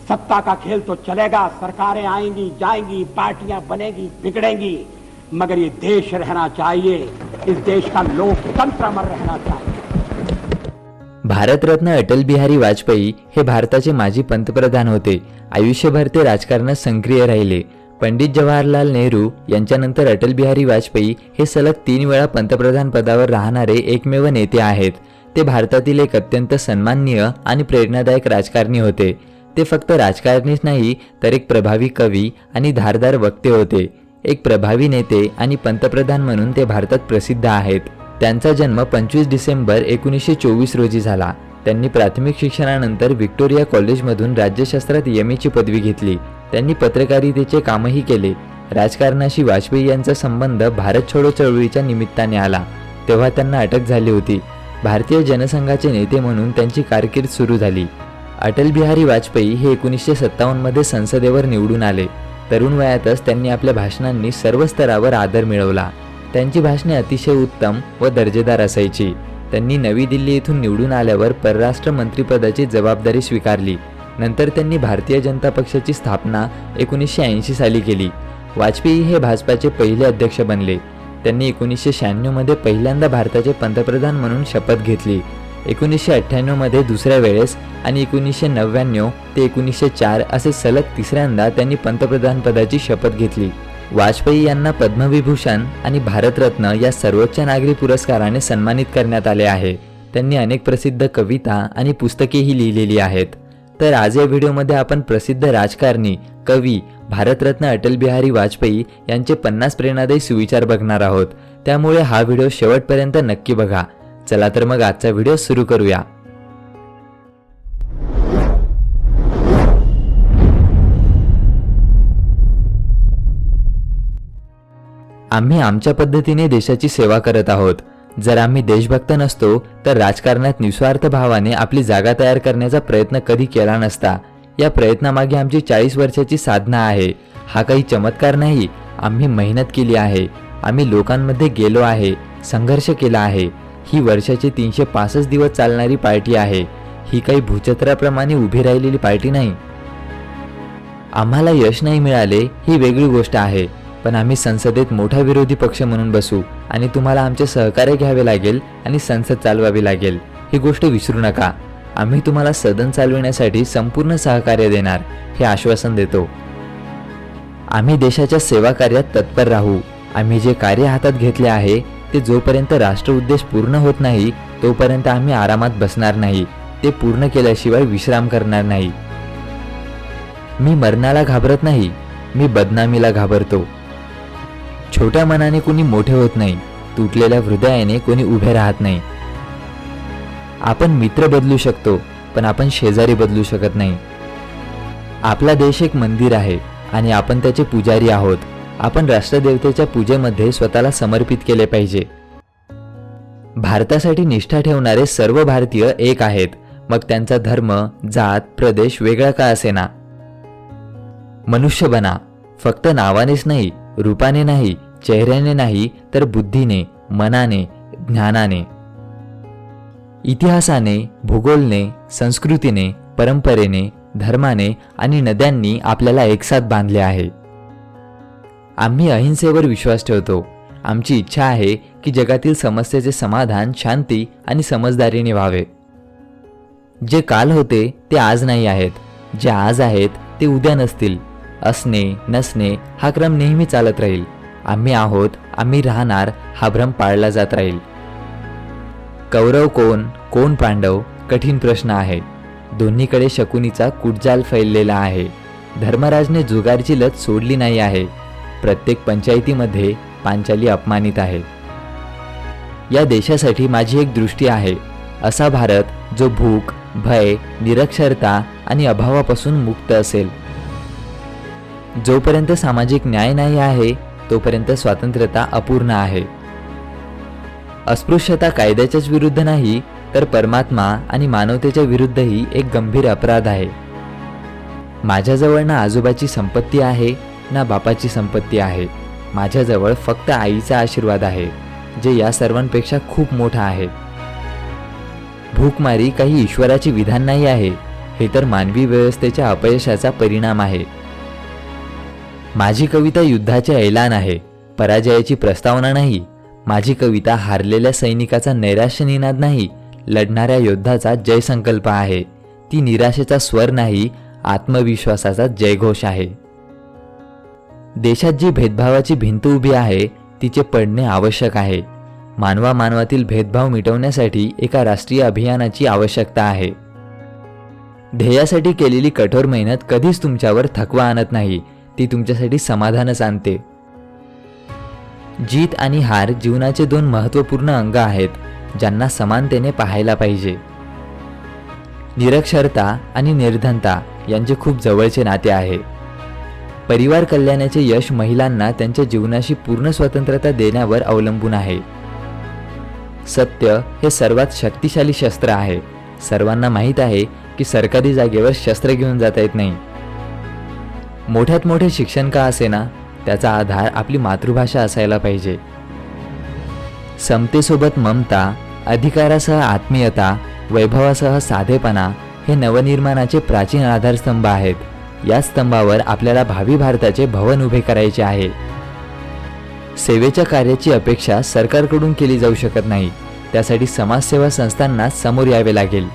सत्ता का खेल तो चलेगा, सरकारें आएंगी जाएंगी, पार्टियां बनेगी बिगड़ेंगी, मगर ये देश रहना चाहिए, इस देश का लोकतंत्र अमर रहना चाहिए। भारतरत्न अटल बिहारी वाजपेयी हे भारताचे माजी पंतप्रधान होते। आयुष्यभर ते राजकारणात सक्रिय राहिले। पंडित जवाहरलाल नेहरू यांच्यानंतर अटल बिहारी वाजपेयी हे सलग 3 वेळा पंतप्रधान पदावर राहणारे एकमेव नेते आहेत। ते भारतातील एक अत्यंत सन्माननीय आणि प्रेरणादायक राजकारणी होते। ते फक्त राजकारणीच नाही तर एक प्रभावी कवी आणि धारदार वक्ते होते। एक प्रभावी नेते आणि पंतप्रधान म्हणून ते भारतात प्रसिद्ध आहेत। त्यांचा जन्म 25 डिसेंबर 1924 रोजी झाला। त्यांनी प्राथमिक शिक्षणानंतर व्हिक्टोरिया कॉलेजमधून राज्यशास्त्रात एम.ए. ची पदवी घेतली। त्यांनी पत्रकारितेचे कामही केले। राजकारणाशी वाजपेयी यांचा संबंध भारत छोडो चळवळीच्या निमित्ताने आला, तेव्हा त्यांना अटक झाली होती। भारतीय जनसंघाचे नेते म्हणून त्यांची कारकीर्द सुरू झाली। अटल बिहारी वाजपेयी हे 1957 मध्ये संसदेवर निवडून आले। तरुण वयातच त्यांनी आपल्या भाषणांनी सर्व स्तरावर आदर मिळवला। त्यांची भाषणे अतिशय उत्तम व दर्जेदार असायची। त्यांनी नवी दिल्ली येथून निवडून आल्यावर परराष्ट्र मंत्रिपदाची जबाबदारी स्वीकारली। नंतर त्यांनी भारतीय जनता पक्षाची स्थापना 1980 साली केली। वाजपेयी हे भाजपाचे पहिले अध्यक्ष बनले। त्यांनी 1996 मध्ये पहिल्यांदा भारताचे पंतप्रधान म्हणून शपथ घेतली। 1998 मध्ये दुसऱ्या वेळेस आणि 1999 ते 1904 असे सलग तिसऱ्यांदा त्यांनी पंतप्रधान पदाची शपथ घेतली। वाजपेयी यांना पद्मविभूषण आणि भारतरत्न या सर्वोच्च नागरी पुरस्काराने सन्मानित करण्यात आले आहे। त्यांनी अनेक प्रसिद्ध कविता आणि पुस्तकेही लिहिलेली आहेत। तर आज या व्हिडिओमध्ये आपण प्रसिद्ध राजकारणी, कवी, भारतरत्न अटल बिहारी वाजपेयी यांचे 50 प्रेरणादायी सुविचार बघणार आहोत। त्यामुळे हा व्हिडिओ शेवटपर्यंत नक्की बघा। चला तर मग आजचा व्हिडिओ सुरू करूया। आम्ही आमच्या पद्धतीने देशाची सेवा करत आहोत। जर आम्ही देशभक्त नसतो तर राजकारणात निस्वार्थ भावाने आपली जागा तयार करण्याचा प्रयत्न कधी केला नसता। या प्रयत्नामागे आमची 40 वर्षाची साधना आहे। हा काही चमत्कार नाही, आम्ही मेहनत केली आहे। आम्ही लोकांमध्ये गेलो आहे, संघर्ष केला आहे। ही वर्षाचे 365 दिवस चालणारी पार्टी आहे। ही काही भूछत्राप्रमाणे उभी राहिलेली पार्टी नाही। आम्हाला यश नाही मिळाले ही वेगळी गोष्ट आहे, पण आम्ही संसदेत मोठा विरोधी पक्ष म्हणून बसू आणि तुम्हाला आमचे सहकार्य घ्यावे लागेल आणि संसद चालवावी लागेल। ही गोष्ट विसरू नका। आम्ही तुम्हाला सदन चालविण्यासाठी संपूर्ण सहकार्य देणार हे आश्वासन देतो। आम्ही देशाच्या सेवा कार्यात तत्पर राहू। आम्ही जे कार्य हातात घेतले आहे ते जोपर्यंत राष्ट्र उद्देश पूर्ण होत नाही तोपर्यंत आम्ही आरामात बसणार नाही। ते पूर्ण केल्याशिवाय विश्राम करणार नाही। मी मरणाला घाबरत नाही, मी बदनामीला घाबरतो। छोट्या मनाने कोणी मोठे होत नाही, तुटलेल्या हृदयाने कोणी उभे राहत नाही। आपण मित्र बदलू शकतो, पण आपण शेजारी बदलू शकत नाही। आपला देश एक मंदिर आहे आणि आपण त्याचे पुजारी आहोत। आपण राष्ट्रदेवतेच्या पूजेमध्ये स्वतःला समर्पित केले पाहिजे। भारतासाठी निष्ठा ठेवणारे सर्व भारतीय एक आहेत, मग त्यांचा धर्म, जात, प्रदेश वेगळा का असेना। मनुष्य बना, फक्त नावानेच नाही, रूपाने नाही, चेहऱ्याने नाही, तर बुद्धीने, मनाने, ज्ञानाने, इतिहासाने, भूगोलने, संस्कृतीने, परंपरेने, धर्माने आणि नद्यांनी आपल्याला एकसाथ बांधले आहे। आम्ही अहिंसेवर विश्वास ठेवतो। आमची इच्छा आहे की जगातील समस्येचे समाधान शांती आणि समजदारीने व्हावे। जे काल होते ते आज नाही आहेत, जे आज आहेत ते उद्या नसतील। असणे नसणे हा क्रम नेहमी चालत राहील। आम्ही आहोत, आम्ही राहणार हा भ्रम पाळला जात राहील। कौरव कोण, कोण पांडव कठीण प्रश्न आहे। दोन्हीकडे शकुनीचा कुटजाल फैललेला आहे। धर्मराजने जुगारची लत सोडली नाही आहे। प्रत्येक पंचायतीमध्ये पांचाली अपमानित आहे। या देशासाठी माझी एक दृष्टी आहे, असा भारत जो भूक, भय, निरक्षरता आणि अभावापासून मुक्त असेल। जोपर्यंत सामाजिक न्याय नाही आहे तोपर्यंत स्वातंत्र्यता अपूर्ण आहे। अस्पृश्यता कायद्याच्याच विरुद्ध नाही तर परमात्मा आणि मानवतेच्या विरुद्धही एक गंभीर अपराध आहे। माझ्याजवळ ना आजोबाची संपत्ती आहे ना बापाची संपत्ती आहे। माझ्याजवळ फक्त आईचा आशीर्वाद आहे, जे या सर्वांपेक्षा खूप मोठा आहे। भूकमारी काही ईश्वराचे विधान नाही आहे, हे तर मानवी व्यवस्थेच्या अपयशाचा परिणाम आहे. माझी कविता युद्धाचे ऐलान आहे, पराजयाची प्रस्तावना नाही. माझी कविता हारलेल्या सैनिकाचा नैराश्य निनाद नाही, लढणाऱ्या योद्धाचा जय संकल्प आहे. ती निराशेचा स्वर नाही, आत्मविश्वासाचा जयघोष आहे. देशात जी भेदभावाची भिंत उभी आहे तिचे पडणे आवश्यक आहे. मानवामानवातील भेदभाव मिटवण्यासाठी एका राष्ट्रीय अभियानाची आवश्यकता आहे. ध्येयासाठी केलेली कठोर मेहनत कधीच तुमच्यावर थकवा आणत नाही, ती तुमच्यासाठी समाधानच आणते. जीत आणि हार जीवनाचे दोन महत्त्वपूर्ण अंग आहेत, ज्यांना समानतेने पाहायला पाहिजे. निरक्षरता आणि निर्धनता यांचे खूप जवळचे नाते आहे. परिवार कल्याणाचे यश महिलांना त्यांच्या जीवनाशी पूर्ण स्वतंत्रता देण्यावर अवलंबून आहे. सत्य हे सर्वात शक्तिशाली शस्त्र आहे. सर्वांना माहीत आहे की सरकारी जागेवर शस्त्र घेऊन जाता येत नाही. मोठ्यात मोठे शिक्षण का असेना, त्याचा आधार आपली मातृभाषा असायला पाहिजे. समतेसोबत ममता, अधिकारासह आत्मीयता, वैभवासह साधेपणा हे नवनिर्माणाचे प्राचीन आधारस्तंभ आहेत. या स्तंभावर आपल्याला भावी भारताचे भवन उभे करायचे आहे. सेवेच्या कार्याची अपेक्षा सरकारकडून केली जाऊ शकत नाही, त्यासाठी समाजसेवा संस्थांना समोर यावे लागेल.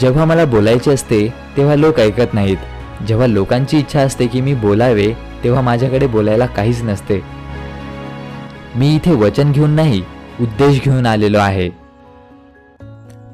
जेव्हा मला बोलायचे असते तेव्हा लोक ऐकत नाहीत. जेव्हा लोकांची इच्छा असते की मी बोलावे तेव्हा माझ्याकडे बोलायला काहीच नसते. मी इथे वचन घेऊन नाही, उद्देश घेऊन आलेलो आहे.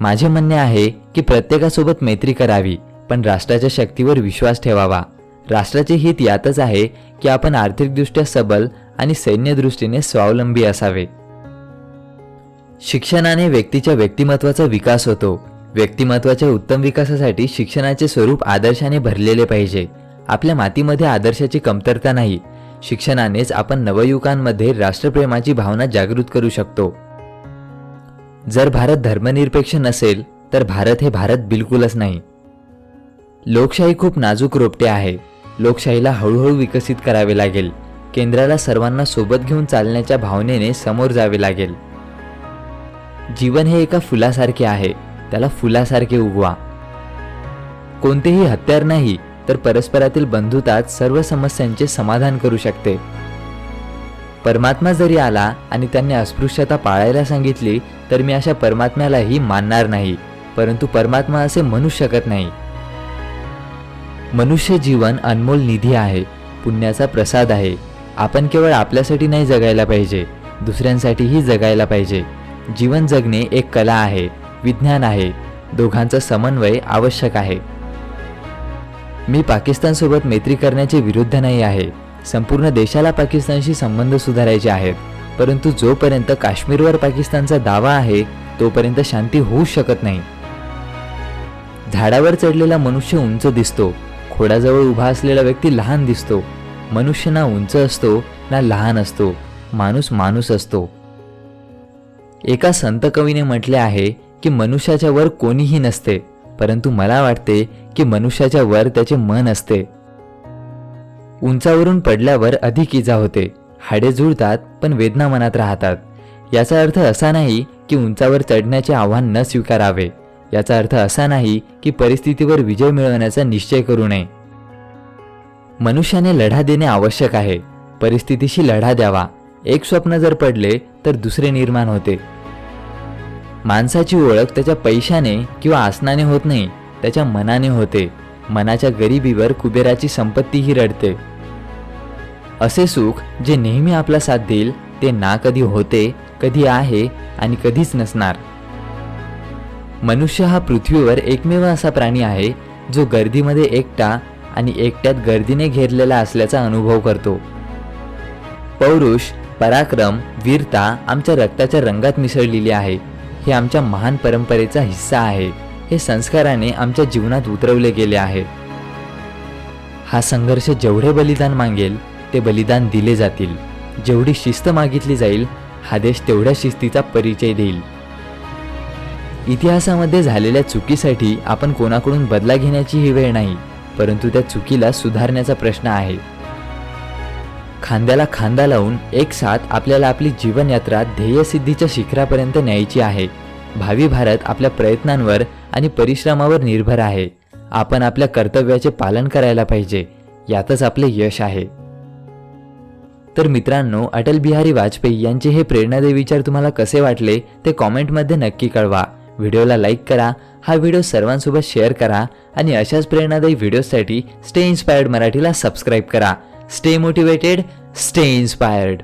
माझे म्हणणे आहे की प्रत्येकासोबत मैत्री करावी, पण राष्ट्राच्या शक्तीवर विश्वास ठेवावा. राष्ट्राचे हित यातच आहे की आपण आर्थिकदृष्ट्या सबल आणि सैन्यदृष्टीने स्वावलंबी असावे. शिक्षणाने व्यक्तीच्या व्यक्तिमत्वाचा विकास होतो. व्यक्तिमत्वाच्या उत्तम विकासासाठी शिक्षणाचे स्वरूप आदर्शाने भरलेले पाहिजे. आपल्या मातीमध्ये आदर्शाची कमतरता नाही. शिक्षणानेच आपण नवयुवकांमध्ये राष्ट्रप्रेमाची भावना जागृत करू शकतो. जर भारत धर्मनिरपेक्ष नसेल तर भारत हे भारत बिलकुलच नाही. लोकशाही खूप नाजूक रोपटे आहे. लोकशाहीला हळूहळू विकसित करावे लागेल. केंद्राला सर्वांना सोबत घेऊन चालण्याच्या भावनेने समोर जावे लागेल. जीवन हे एका फुलासारखे आहे, त्याला फुलासारखे उगवा. कोणतेही हत्यार नाही तर परस्परातील बंधुताच सर्व समस्यांचे समाधान करू शकते. परमात्मा जरी आला आणि त्यांनी अस्पृश्यता पाळायला सांगितली तर मी अशा परमात्म्यालाही मानणार नाही, परंतु परमात्मा असे म्हणू शकत नाही. मनुष्य जीवन अनमोल निधी आहे, पुण्याचा प्रसाद आहे. आपण केवळ आपल्यासाठी नाही जगायला पाहिजे, दुसऱ्यांसाठीही जगायला पाहिजे. जीवन जगणे एक कला आहे, विज्ञान आहे. दोघांचा समन्वय आवश्यक आहे. मी पाकिस्तानसोबत मैत्री करण्याचे विरुद्ध नाही आहे. संपूर्ण देशाला पाकिस्तानशी संबंध सुधारायचे आहेत, परंतु जोपर्यंत काश्मीरवर पाकिस्तानचा दावा आहे तोपर्यंत शांती होऊ शकत नाही. झाडावर चढलेला मनुष्य उंच दिसतो, खोडाजवळ उभा असलेला व्यक्ती लहान दिसतो. मनुष्य ना उंच असतो ना लहान असतो, माणूस माणूस असतो. एका संत कवीने म्हटले आहे की मनुष्याच्या वर कोणीही नसते, परंतु मला वाटते की मनुष्याच्या वर त्याचे मन असते. उंचावरून पडल्यावर अधिक इजा होते. हाडे जुळतात पण वेदना मनात राहतात. याचा अर्थ असा नाही की उंचावर चढण्याचे आव्हान न स्वीकारावे. याचा अर्थ असा नाही की परिस्थितीवर विजय मिळवण्याचा निश्चय करू नये. मनुष्याने लढा देणे आवश्यक आहे. परिस्थितीशी लढा द्यावा. एक स्वप्न जर पडले तर दुसरे निर्माण होते. माणसाची ओळख त्याच्या पैशाने किंवा आसनाने होत नाही, त्याच्या मनाने होते. मनाच्या गरिबीवर कुबेराची संपत्तीही रडते. असे सुख जे नेहमी आपला साथ देईल ते ना कधी होते, कधी आहे आणि कधीच नसणार. मनुष्य हा पृथ्वीवर एकमेव असा प्राणी आहे जो गर्दीमध्ये एकटा आणि एकट्यात गर्दीने घेरलेला असल्याचा अनुभव करतो. पौरुष, पराक्रम, वीरता आमच्या रक्ताच्या रंगात मिसळलेली आहे. हे आमच्या महान परंपरेचा हिस्सा आहे. हे संस्काराने आमच्या जीवनात उतरवले गेले आहे. हा संघर्ष जेवढे बलिदान मागेल ते बलिदान दिले जातील. जेवढी शिस्त मागितली जाईल हा देश तेवढ्या शिस्तीचा परिचय देईल. इतिहासामध्ये झालेल्या चुकीसाठी आपण कोणाकडून बदला घेण्याची ही वेळ नाही, परंतु त्या चुकीला सुधारण्याचा प्रश्न आहे. खांद्याला खांदा लावून एक साथ आपल्याला आपली जीवनयात्रा ध्येयसिद्धीच्या शिखरापर्यंत न्यायची आहे. भावी भारत आपल्या प्रयत्नांवर आणि परिश्रमावर निर्भर आहे. आपण आपल्या कर्तव्याचे पालन करायला पाहिजे, यातच आपले यश आहे. तर मित्रांनो, अटल बिहारी वाजपेयी यांचे हे प्रेरणादायी विचार तुम्हाला कसे वाटले ते कॉमेंटमध्ये नक्की कळवा. व्हिडिओला लाईक करा, हा व्हिडिओ सर्वांसोबत शेअर करा आणि अशाच प्रेरणादायी व्हिडिओसाठी स्टे इन्स्पायर्ड मराठीला सबस्क्राईब करा. Stay motivated, stay inspired.